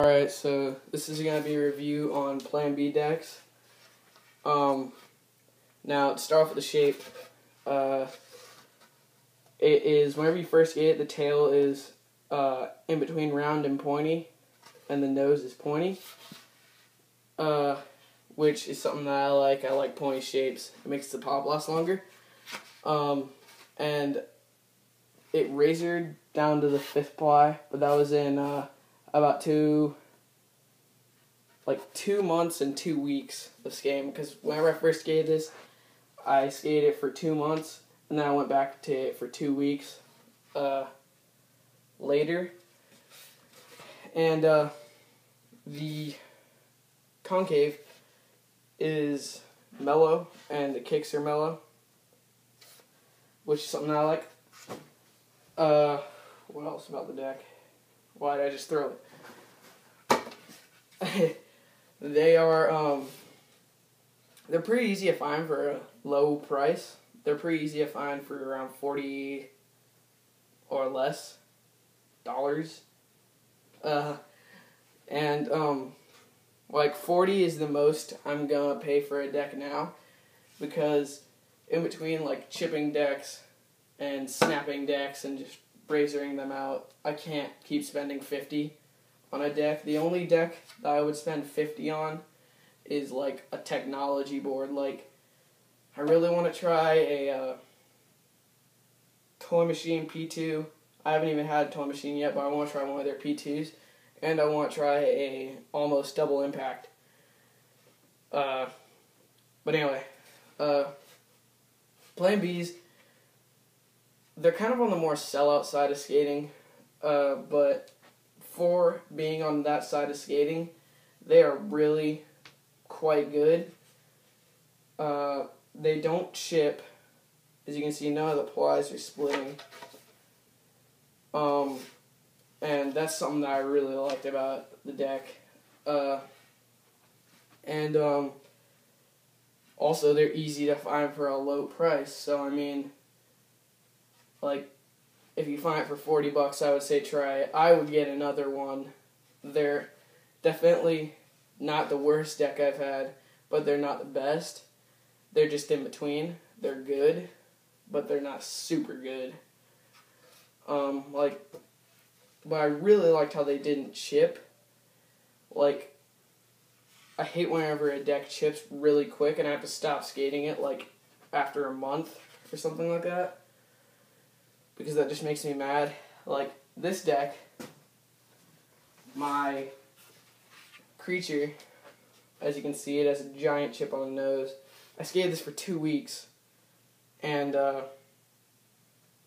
Alright, so this is going to be a review on Plan B decks. Now, to start off with the shape, it is, whenever you first get it, the tail is in between round and pointy, and the nose is pointy, which is something that I like. I like pointy shapes. It makes the pop last longer. And it razored down to the 5th ply, but that was in about 2 months and 2 weeks of skating, because whenever I first skated this, I skated it for 2 months, and then I went back to it for 2 weeks later. And the concave is mellow, and the kicks are mellow, which is something I like. What else about the deck? Why did I just throw it? They're pretty easy to find for a low price. They're pretty easy to find for around $40 or less dollars. Like 40 is the most I'm gonna pay for a deck now, because in between like chipping decks and snapping decks and just razoring them out, I can't keep spending 50 on a deck. The only deck that I would spend 50 on is like a technology board. Like, I really want to try a Toy Machine P2. I haven't even had a Toy Machine yet, but I want to try one of their P2s, and I want to try a almost double impact. But anyway, Plan Bs, they're kind of on the more sellout side of skating, but for being on that side of skating, they are really quite good. They don't chip. As you can see, none of the plies are splitting. And that's something that I really liked about the deck. Also, they're easy to find for a low price. So, I mean, like, if you find it for $40, I would say try it. I would get another one. They're definitely not the worst deck I've had, but they're not the best. They're just in between. They're good, but they're not super good. But I really liked how they didn't chip. Like, I hate whenever a deck chips really quick and I have to stop skating it, like, after a month or something like that, because that just makes me mad. Like, this deck, my creature, as you can see, it has a giant chip on the nose. I skated this for 2 weeks, and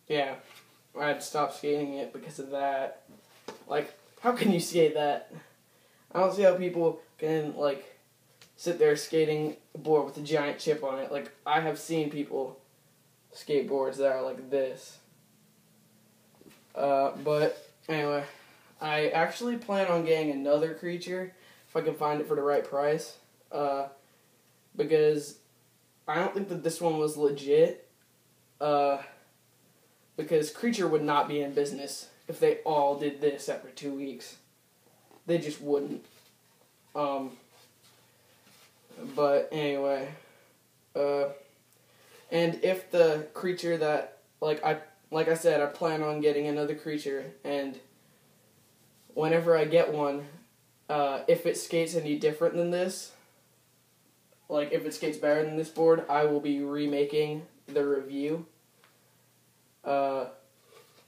yeah, I had to stop skating it because of that. Like, how can you skate that? I don't see how people can, like, sit there skating a board with a giant chip on it. Like, I have seen people skateboards that are like this. But anyway, I actually plan on getting another creature if I can find it for the right price, because I don't think that this one was legit, because creature would not be in business if they all did this after 2 weeks. They just wouldn't. But anyway, and if the creature that, like I said, I plan on getting another creature, and whenever I get one, if it skates any different than this, like if it skates better than this board, I will be remaking the review,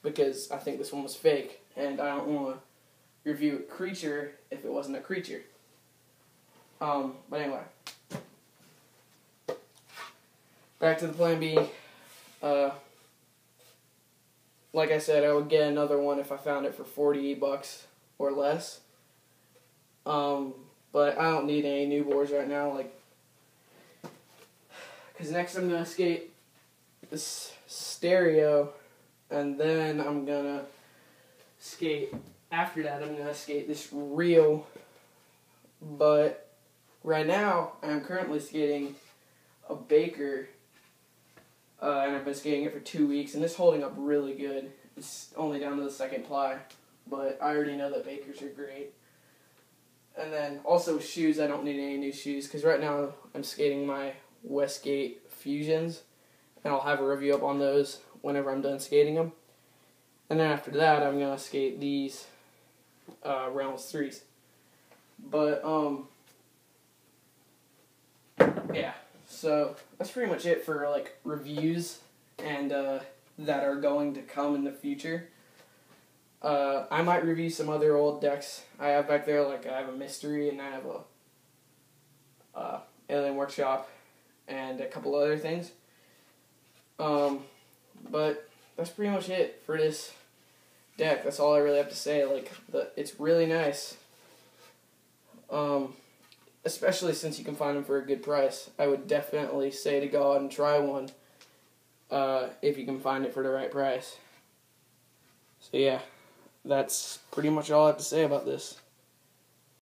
because I think this one was fake, and I don't want to review a creature if it wasn't a creature. But anyway, back to the Plan B. Like I said, I would get another one if I found it for $40 or less. But I don't need any new boards right now, like, because next I'm gonna skate this stereo, and then I'm gonna skate, after that I'm gonna skate this real. But right now I'm currently skating a Baker, and I've been skating it for 2 weeks, and it's holding up really good. It's only down to the 2nd ply, but I already know that Bakers are great. And then also shoes, I don't need any new shoes because right now I'm skating my Westgate Fusions, and I'll have a review up on those whenever I'm done skating them. And then after that, I'm gonna skate these Reynolds 3s. But yeah, so that's pretty much it for like reviews and that are going to come in the future. I might review some other old decks I have back there, like I have a Mystery and I have a Alien Workshop and a couple other things. But that's pretty much it for this deck. That's all I really have to say. Like, it's really nice. Especially since you can find them for a good price. I would definitely say to go out and try one if you can find it for the right price. So yeah, that's pretty much all I have to say about this.